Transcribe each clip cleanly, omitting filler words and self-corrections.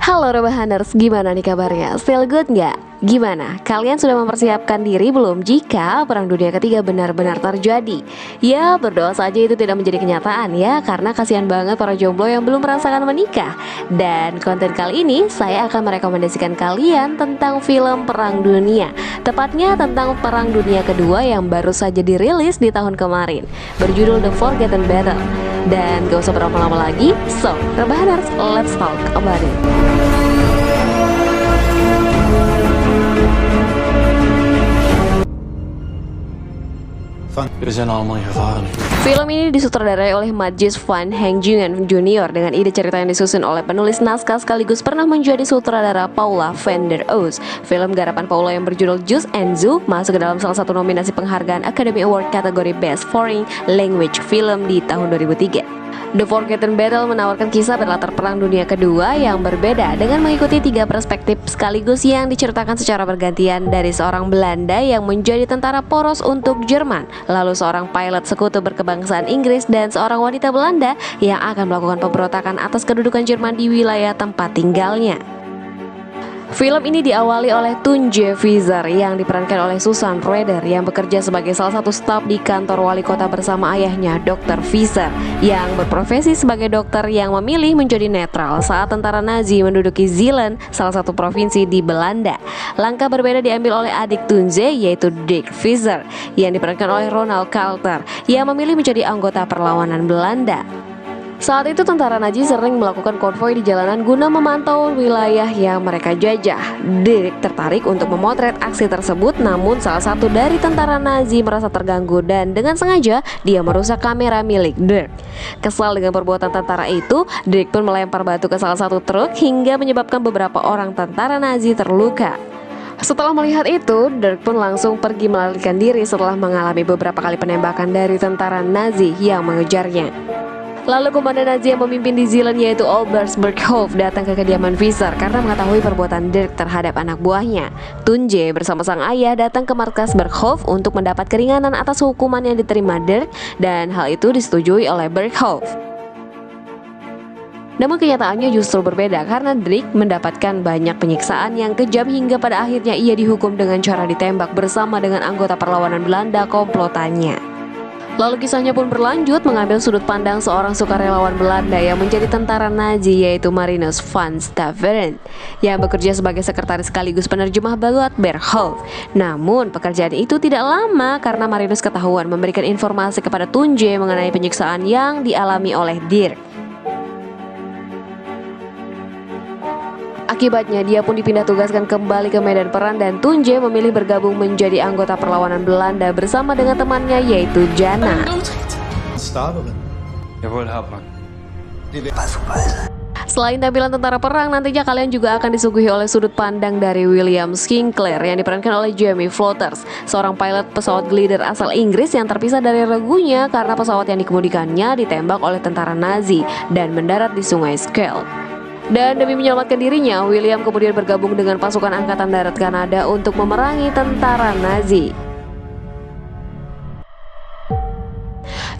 Halo Rebahaners, gimana nih kabarnya? Still good nggak? Gimana? Kalian sudah mempersiapkan diri belum jika Perang Dunia Ketiga benar-benar terjadi? Ya, berdoa saja itu tidak menjadi kenyataan ya, karena kasihan banget para jomblo yang belum merasakan menikah. Dan konten kali ini saya akan merekomendasikan kalian tentang film Perang Dunia, tepatnya tentang Perang Dunia Kedua yang baru saja dirilis di tahun kemarin, berjudul The Forgotten Battle. Dan gak usah berlama-lama lagi, so Rebahaners, let's talk about it. Film ini disutradarai oleh Matthijs van Hengingen Jr. dengan ide cerita yang disusun oleh penulis naskah sekaligus pernah menjadi sutradara Paula van der Oos. Film garapan Paula yang berjudul Just and Zoo masuk ke dalam salah satu nominasi penghargaan Academy Award kategori Best Foreign Language Film di tahun 2003. The Forgotten Battle menawarkan kisah berlatar Perang Dunia Kedua yang berbeda dengan mengikuti 3 perspektif sekaligus yang diceritakan secara bergantian, dari seorang Belanda yang menjadi tentara poros untuk Jerman, lalu seorang pilot sekutu berkebangsaan Inggris, dan seorang wanita Belanda yang akan melakukan pemberontakan atas kedudukan Jerman di wilayah tempat tinggalnya. Film ini diawali oleh Tunje Visser yang diperankan oleh Susan Reder yang bekerja sebagai salah satu staf di kantor wali kota bersama ayahnya, Dr. Visser, yang berprofesi sebagai dokter yang memilih menjadi netral saat tentara Nazi menduduki Zeeland, salah satu provinsi di Belanda. Langkah berbeda diambil oleh adik Tunje, yaitu Dirk Visser, yang diperankan oleh Ronald Carter, yang memilih menjadi anggota perlawanan Belanda. Saat itu tentara Nazi sering melakukan konvoi di jalanan guna memantau wilayah yang mereka jajah. Dirk tertarik untuk memotret aksi tersebut, namun salah satu dari tentara Nazi merasa terganggu dan dengan sengaja dia merusak kamera milik Dirk. Kesal dengan perbuatan tentara itu, Dirk pun melempar batu ke salah satu truk hingga menyebabkan beberapa orang tentara Nazi terluka. Setelah melihat itu, Dirk pun langsung pergi melarikan diri setelah mengalami beberapa kali penembakan dari tentara Nazi yang mengejarnya. Lalu komandan Nazi yang memimpin di Zeeland, yaitu Albert Berghoff, datang ke kediaman Visser karena mengetahui perbuatan Dirk terhadap anak buahnya. Tunje bersama sang ayah datang ke markas Berghoff untuk mendapat keringanan atas hukuman yang diterima Dirk, dan hal itu disetujui oleh Berghoff. Namun kenyataannya justru berbeda karena Dirk mendapatkan banyak penyiksaan yang kejam hingga pada akhirnya ia dihukum dengan cara ditembak bersama dengan anggota perlawanan Belanda komplotannya. Lalu kisahnya pun berlanjut mengambil sudut pandang seorang sukarelawan Belanda yang menjadi tentara Nazi, yaitu Marinus van Staveren, yang bekerja sebagai sekretaris sekaligus penerjemah buat Berghoff. Namun pekerjaan itu tidak lama karena Marinus ketahuan memberikan informasi kepada Tunje mengenai penyiksaan yang dialami oleh Dirk. Akibatnya dia pun dipindah tugaskan kembali ke medan perang dan Tunje memilih bergabung menjadi anggota perlawanan Belanda bersama dengan temannya, yaitu Jana. Selain tampilan tentara perang, nantinya kalian juga akan disuguhi oleh sudut pandang dari William Sinclair yang diperankan oleh Jamie Flotters, seorang pilot pesawat glider asal Inggris yang terpisah dari regunya karena pesawat yang dikemudikannya ditembak oleh tentara Nazi dan mendarat di sungai Scheldt. Dan demi menyelamatkan dirinya, William kemudian bergabung dengan pasukan Angkatan Darat Kanada untuk memerangi tentara Nazi.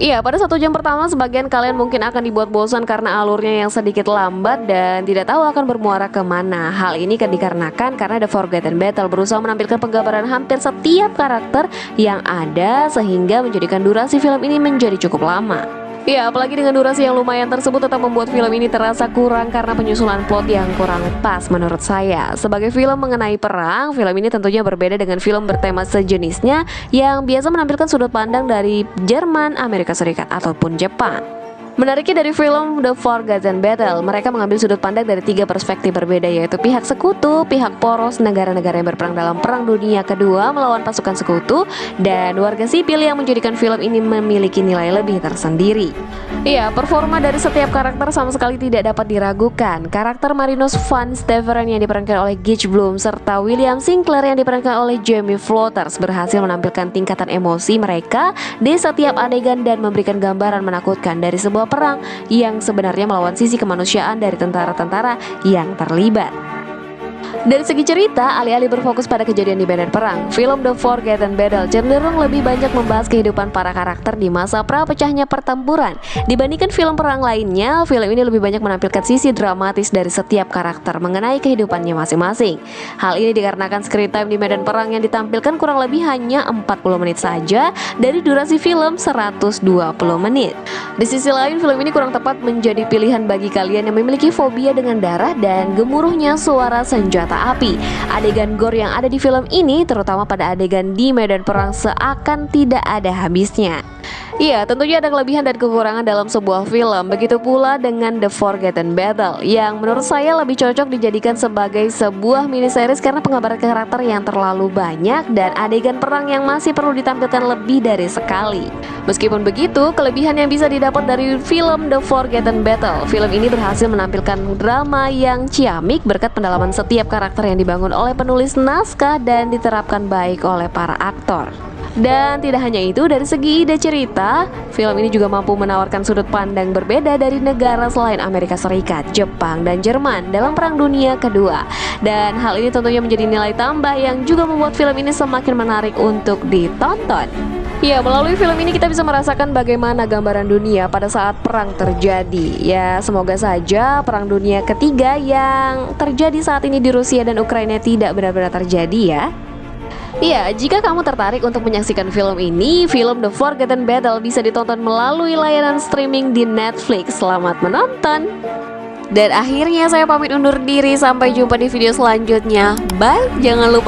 Iya, pada 1 jam pertama sebagian kalian mungkin akan dibuat bosan karena alurnya yang sedikit lambat dan tidak tahu akan bermuara kemana. Hal ini kan dikarenakan karena The Forgotten Battle berusaha menampilkan penggambaran hampir setiap karakter yang ada sehingga menjadikan durasi film ini menjadi cukup lama. Ya, apalagi dengan durasi yang lumayan tersebut tetap membuat film ini terasa kurang karena penyusunan plot yang kurang pas menurut saya. Sebagai film mengenai perang, film ini tentunya berbeda dengan film bertema sejenisnya yang biasa menampilkan sudut pandang dari Jerman, Amerika Serikat, ataupun Jepang. Menariknya dari film The Forgotten Battle, mereka mengambil sudut pandang dari 3 perspektif berbeda, yaitu pihak sekutu, pihak poros, negara-negara yang berperang dalam Perang Dunia Kedua melawan pasukan sekutu, dan warga sipil yang menjadikan film ini memiliki nilai lebih tersendiri. Iya, performa dari setiap karakter sama sekali tidak dapat diragukan. Karakter Marinus van Staveren yang diperankan oleh Gijs Bloem serta William Sinclair yang diperankan oleh Jamie Flotters berhasil menampilkan tingkatan emosi mereka di setiap adegan dan memberikan gambaran menakutkan dari sebuah perang yang sebenarnya melawan sisi kemanusiaan dari tentara-tentara yang terlibat. Dari segi cerita, alih-alih berfokus pada kejadian di medan perang, film The Forgotten Battle cenderung lebih banyak membahas kehidupan para karakter di masa pra-pecahnya pertempuran. Dibandingkan film perang lainnya, film ini lebih banyak menampilkan sisi dramatis dari setiap karakter mengenai kehidupannya masing-masing. Hal ini dikarenakan screen time di medan perang yang ditampilkan kurang lebih hanya 40 menit saja dari durasi film 120 menit. Di sisi lain, film ini kurang tepat menjadi pilihan bagi kalian yang memiliki fobia dengan darah dan gemuruhnya suara senjata api. Adegan gore yang ada di film ini, terutama pada adegan di medan perang, seakan tidak ada habisnya. Iya, tentunya ada kelebihan dan kekurangan dalam sebuah film. Begitu pula dengan The Forgotten Battle, yang menurut saya lebih cocok dijadikan sebagai sebuah miniseries karena penggambaran karakter yang terlalu banyak dan adegan perang yang masih perlu ditampilkan lebih dari sekali. Meskipun begitu, kelebihan yang bisa didapat dari film The Forgotten Battle, film ini berhasil menampilkan drama yang ciamik berkat pendalaman setiap karakter yang dibangun oleh penulis naskah dan diterapkan baik oleh para aktor. Dan tidak hanya itu, dari segi ide cerita, film ini juga mampu menawarkan sudut pandang berbeda dari negara selain Amerika Serikat, Jepang, dan Jerman dalam Perang Dunia Kedua. Dan hal ini tentunya menjadi nilai tambah yang juga membuat film ini semakin menarik untuk ditonton. Ya, melalui film ini kita bisa merasakan bagaimana gambaran dunia pada saat perang terjadi. Ya, semoga saja Perang Dunia Ketiga yang terjadi saat ini di Rusia dan Ukraina tidak benar-benar terjadi ya. Iya, jika kamu tertarik untuk menyaksikan film ini, film The Forgotten Battle bisa ditonton melalui layanan streaming di Netflix. Selamat menonton! Dan akhirnya saya pamit undur diri, sampai jumpa di video selanjutnya. Bye, jangan lupa